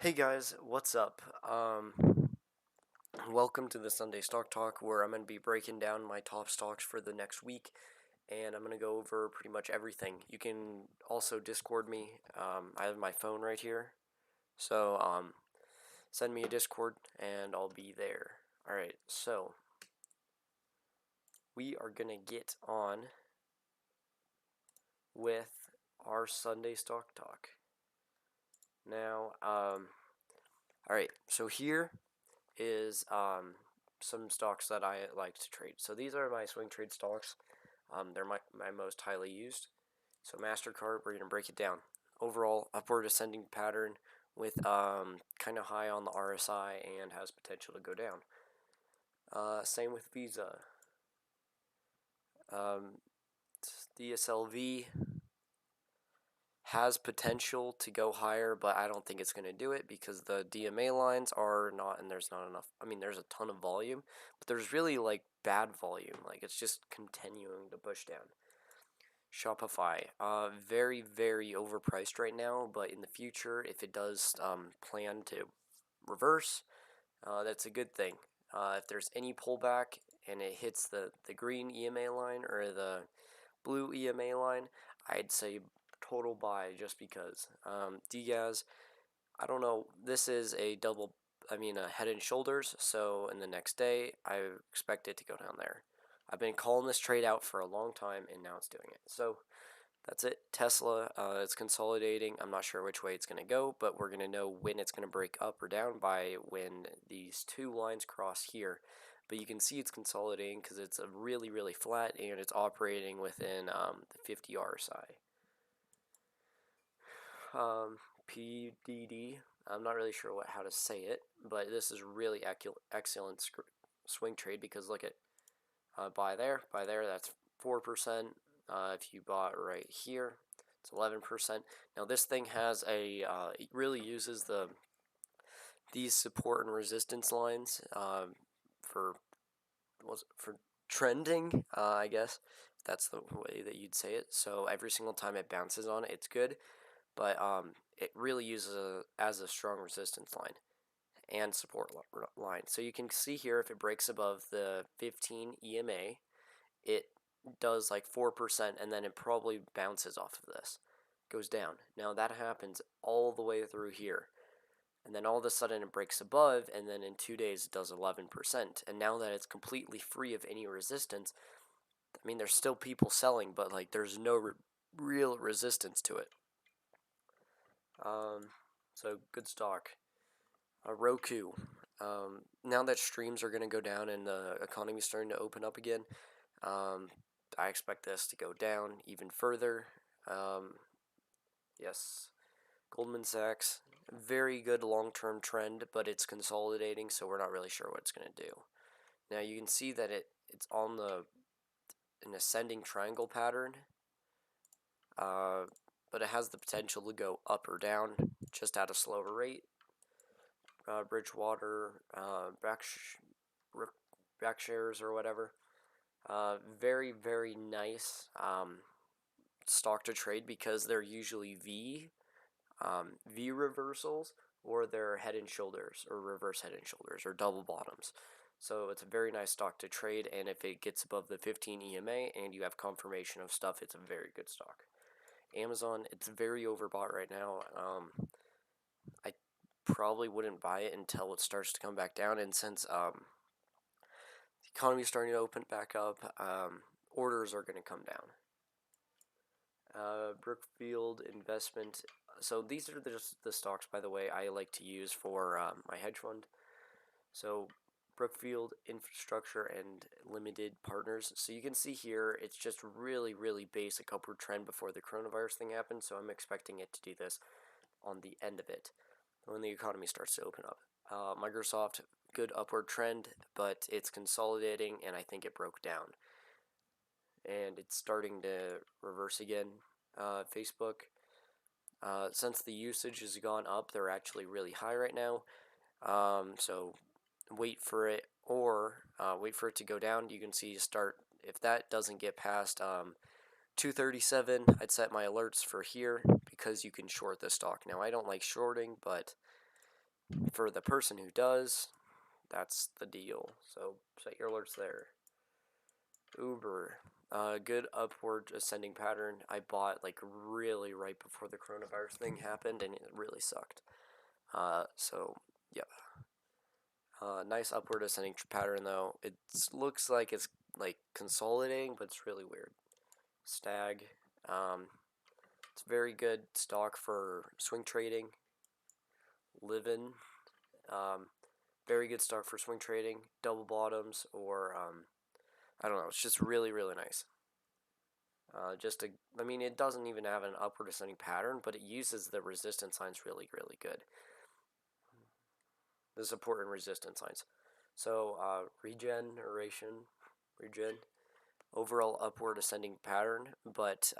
Hey guys, what's up? Welcome to the Sunday Stock Talk, where I'm going to be breaking down my top stocks for the next week, and I'm going to go over pretty much everything. You can also Discord me. I have my phone right here, so send me a Discord, and I'll be there. All right, so we are going to get on with our Sunday Stock Talk. Now, all right, so here is some stocks that I like to trade. So these are my swing trade stocks. They're my most highly used. So MasterCard, we're going to break it down. Overall, upward ascending pattern with kind of high on the RSI and has potential to go down. Same with Visa. DSLV has potential to go higher, but I don't think it's going to do it because the DMA lines are not, and there's not enough. I mean, there's a ton of volume, but there's really like bad volume. Like it's just continuing to push down. Shopify, very, very overpriced right now, but in the future, if it does plan to reverse, that's a good thing. If there's any pullback and it hits the green EMA line or the blue EMA line, I'd say total buy just because. Diaz, I don't know. This is a a head and shoulders. So in the next day, I expect it to go down there. I've been calling this trade out for a long time, and now it's doing it. So that's it. Tesla, it's consolidating. I'm not sure which way it's going to go, but we're going to know when it's going to break up or down by when these two lines cross here. But you can see it's consolidating because it's a really, really flat and it's operating within the 50 RSI. PDD, I'm not really sure how to say it, but this is really excellent swing trade because look at buy there, that's 4%. If you bought right here, it's 11%. Now this thing has it really uses these support and resistance lines for for trending, I guess that's the way that you'd say it. So every single time it bounces on it, it's good, but it really uses as a strong resistance line and support line. So you can see here if it breaks above the 15 EMA, it does like 4% and then it probably bounces off of this, goes down. Now that happens all the way through here. And then all of a sudden it breaks above, and then in 2 days it does 11%. And now that it's completely free of any resistance, I mean, there's still people selling, but like there's no real resistance to it. So good stock. Roku. Now that streams are going to go down and the economy's starting to open up again, I expect this to go down even further. Yes, Goldman Sachs, very good long-term trend, but it's consolidating, so we're not really sure what it's going to do. Now you can see that it's on an ascending triangle pattern, but it has the potential to go up or down just at a slower rate. Bridgewater, back shares or whatever. Very, very nice stock to trade because they're usually V reversals, or they're head and shoulders or reverse head and shoulders or double bottoms. So it's a very nice stock to trade, and if it gets above the 15 EMA and you have confirmation of stuff, it's a very good stock. Amazon, it's very overbought right now. I probably wouldn't buy it until it starts to come back down, and since the economy is starting to open back up, orders are going to come down. Brookfield Investment. So these are just the stocks, by the way, I like to use for my hedge fund. So Brookfield Infrastructure and Limited Partners. So you can see here, it's just really, really basic upward trend before the coronavirus thing happened. So I'm expecting it to do this on the end of it when the economy starts to open up. Microsoft, good upward trend, but it's consolidating, and I think it broke down. And it's starting to reverse again. Facebook, since the usage has gone up, they're actually really high right now. So wait for it, or wait for it to go down. You can see if that doesn't get past 237, I'd set my alerts for here because you can short the stock. Now I don't like shorting, but For the person who does, that's the deal. So set your alerts there. Uber, good upward ascending pattern. I bought like really right before the coronavirus thing happened, and it really sucked. So yeah, nice upward ascending pattern though. It looks like it's like consolidating, but it's really weird. Stag, it's very good stock for swing trading. Livin, um, very good stock for swing trading. Double bottoms or I don't know. It's just really really nice. I mean, it doesn't even have an upward ascending pattern, but it uses the resistance lines really, really good. The support and resistance lines. So, regen, overall upward ascending pattern, but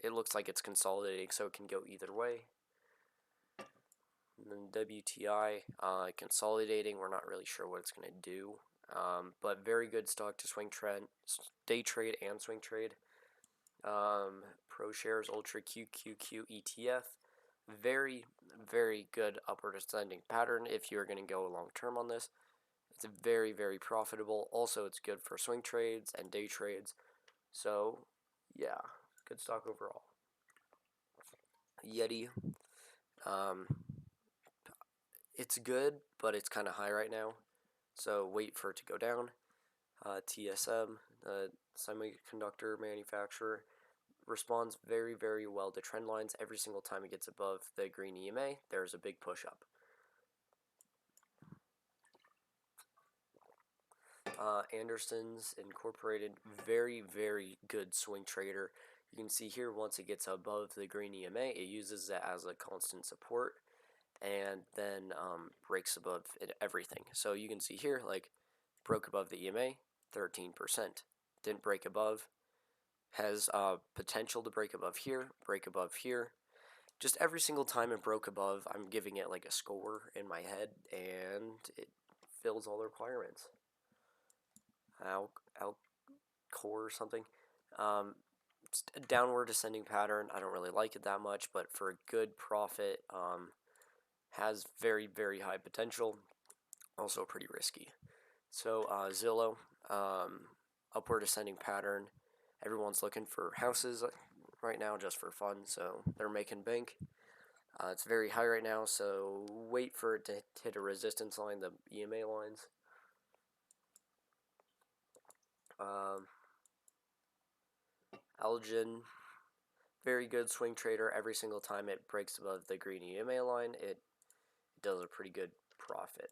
it looks like it's consolidating, so it can go either way. And then WTI, consolidating, we're not really sure what it's going to do, but very good stock to swing trend, day trade and swing trade. ProShares Ultra QQQ ETF. Very, very good upward ascending pattern if you're going to go long term on this. It's very, very profitable. Also, it's good for swing trades and day trades. So, yeah, good stock overall. Yeti. Um, it's good, but it's kind of high right now. So, wait for it to go down. TSM, the semiconductor manufacturer, responds very, very well to trend lines. Every single time it gets above the green EMA, there's a big push up. Anderson's Incorporated, very, very good swing trader. You can see here once it gets above the green EMA, it uses that as a constant support and then breaks above everything. So you can see here, like, broke above the EMA, 13%. Didn't break above, has potential to break above here, break above here. Just every single time it broke above, I'm giving it like a score in my head, and it fills all the requirements. Alcor or something. Um, it's a downward ascending pattern. I don't really like it that much, but for a good profit, has very, very high potential. Also pretty risky. So Zillow, upward ascending pattern. Everyone's looking for houses right now just for fun, so they're making bank. It's very high right now, so wait for it to hit a resistance line, the EMA lines. Elgin, very good swing trader. Every single time it breaks above the green EMA line, it does a pretty good profit.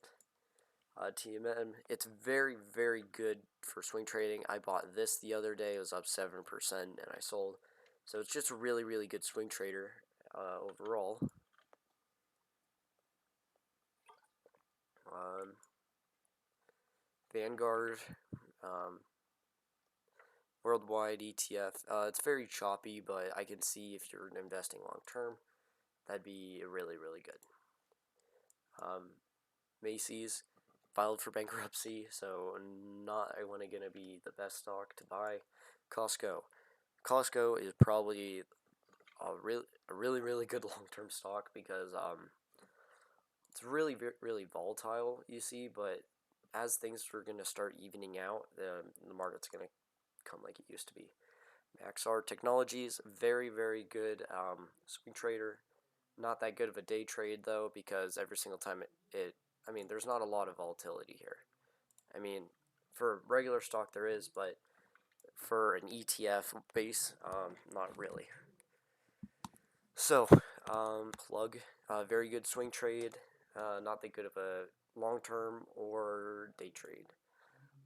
TMM, it's very, very good for swing trading. I bought this the other day. It was up 7%, and I sold. So it's just a really, really good swing trader overall. Vanguard, um, worldwide ETF. It's very choppy, but I can see if you're investing long term, that'd be really, really good. Macy's filed for bankruptcy, so not gonna be the best stock to buy. Costco. Costco is probably a really, really good long term stock because it's really, really volatile. You see, but as things are gonna start evening out, the market's gonna come like it used to be. Maxar Technologies, very, very good swing trader. Not that good of a day trade though, because every single time I mean, there's not a lot of volatility here. I mean, for regular stock there is, but for an ETF base, not really. So, Plug, very good swing trade, not that good of a long term or day trade.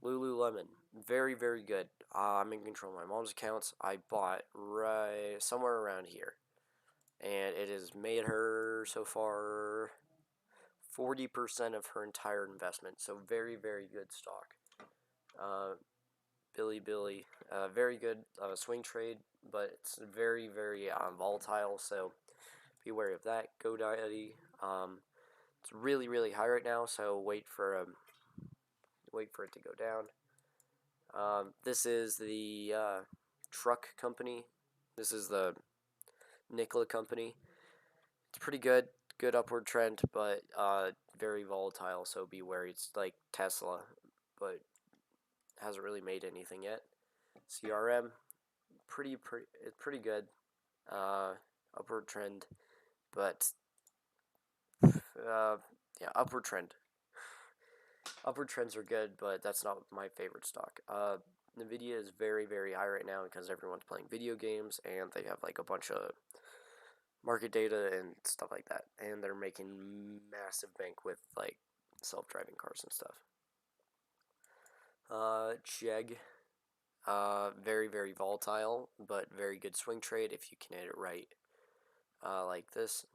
Lululemon, very, very good. I'm in control of my mom's accounts. I bought right somewhere around here, and it has made her so far 40% of her entire investment. So very, very good stock. Uh, Billy, very good swing trade, but it's very, very volatile. So be wary of that. GoDaddy, it's really, really high right now. So wait for it to go down. This is the truck company. This is the Nikola company. It's pretty good. good upward trend, but very volatile. So be wary. It's like Tesla, but hasn't really made anything yet. CRM, it's pretty good. Uh, Upward trend, but yeah, upward trend. Upward trends are good, but that's not my favorite stock. Nvidia is very, very high right now because everyone's playing video games and they have like a bunch of market data and stuff like that, and they're making massive bank with like self-driving cars and stuff. Chegg, very, very volatile, but very good swing trade if you can hit it right. Like this,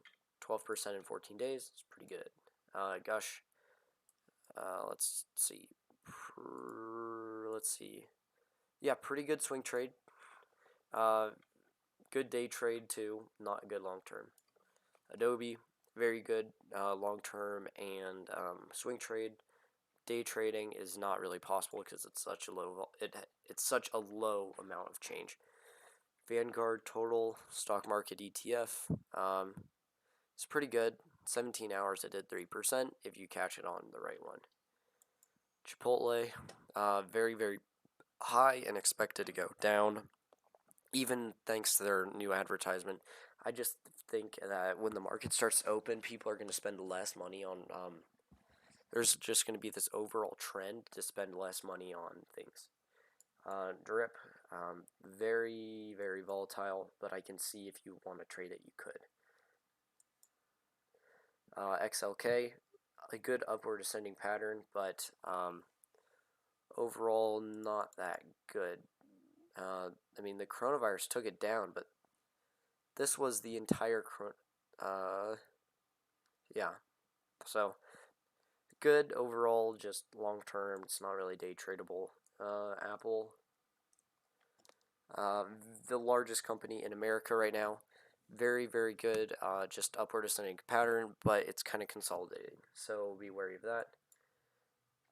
12% in 14 days, it's pretty good. Gush, let's see. Let's see. Yeah, pretty good swing trade. Uh, Good day trade too, not good long term. Adobe, very good long term and swing trade. Day trading is not really possible because it's such a it's such a low amount of change. Vanguard Total Stock Market ETF, it's pretty good. 17 hours it did 3% if you catch it on the right one. Chipotle, very, very high and expected to go down, even thanks to their new advertisement. I just think that when the market starts to open, people are going to spend less money on. There's just going to be this overall trend to spend less money on things. Drip, very, very volatile, but I can see if you want to trade it, you could. XLK, a good upward ascending pattern, but overall not that good. I mean, the coronavirus took it down, but this was the entire yeah. So good overall, just long term. It's not really day tradable. Apple, uh, the largest company in America right now. Very, very good. Just upward ascending pattern, but it's kind of consolidating. So be wary of that.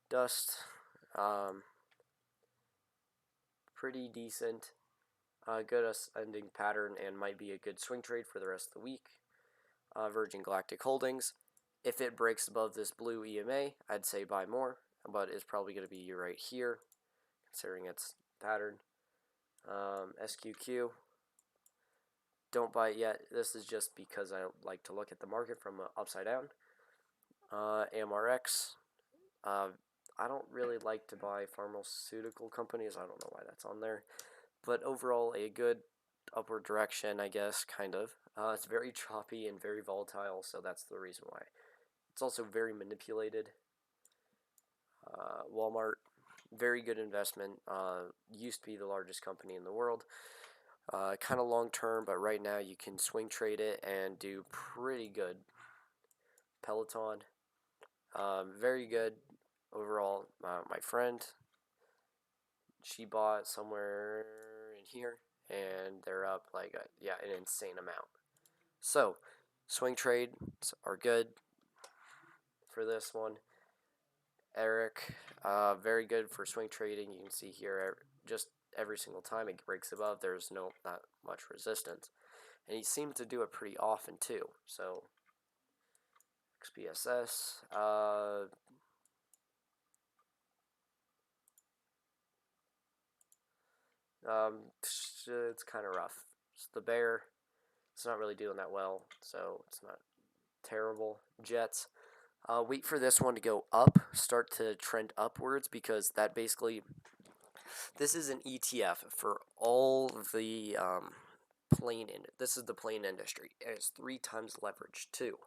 Dust, um, pretty decent. Good ascending pattern and might be a good swing trade for the rest of the week. Virgin Galactic Holdings. If it breaks above this blue EMA, I'd say buy more, but it's probably going to be right here, considering its pattern. SQQ, don't buy it yet. This is just because I like to look at the market from upside down. AMRX, I don't really like to buy pharmaceutical companies. I don't know why that's on there. But overall, a good upward direction, I guess, kind of. It's very choppy and very volatile, so that's the reason why. It's also very manipulated. Walmart, very good investment. Used to be the largest company in the world. Kind of long term, but right now you can swing trade it and do pretty good. Peloton, very good overall. My friend, she bought somewhere in here, and they're up like an insane amount. So, swing trades are good for this one. Eric, very good for swing trading. You can see here, just every single time it breaks above, there's not much resistance, and he seemed to do it pretty often too. So, XPSS, it's kind of rough. It's the bear. It's not really doing that well, so it's not terrible. Jets. Wait for this one to go up, start to trend upwards, because that basically, this is an ETF for all the this is the plane industry, and it's 3 times leverage too,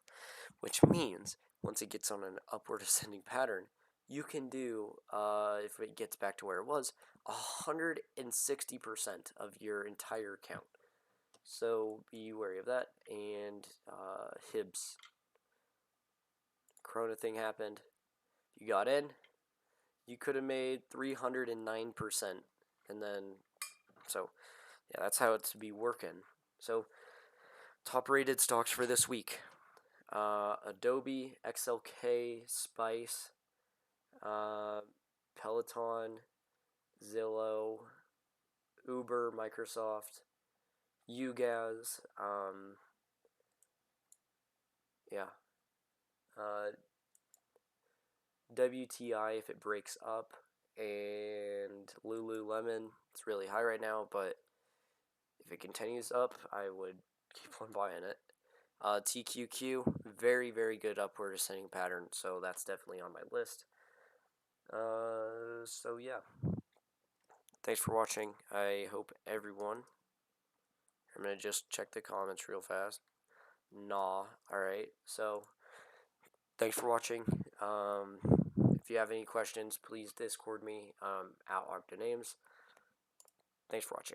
which means once it gets on an upward ascending pattern, you can do, if it gets back to where it was, 160% of your entire account. So be wary of that. And Hibs, Corona thing happened. You got in. You could have made 309%, and then so yeah, that's how it's to be working. So top rated stocks for this week: Adobe, XLK, Spice, Peloton, Zillow, Uber, Microsoft, UGAZ, Yeah. Uh, WTI if it breaks up, and Lululemon, it's really high right now, but if it continues up, I would keep on buying it. TQQ, very, very good upward ascending pattern, so that's definitely on my list. So yeah, thanks for watching. I hope everyone. I'm gonna just check the comments real fast. Nah, alright, so thanks for watching. If you have any questions, please Discord me at Ogdn Ames. Thanks for watching.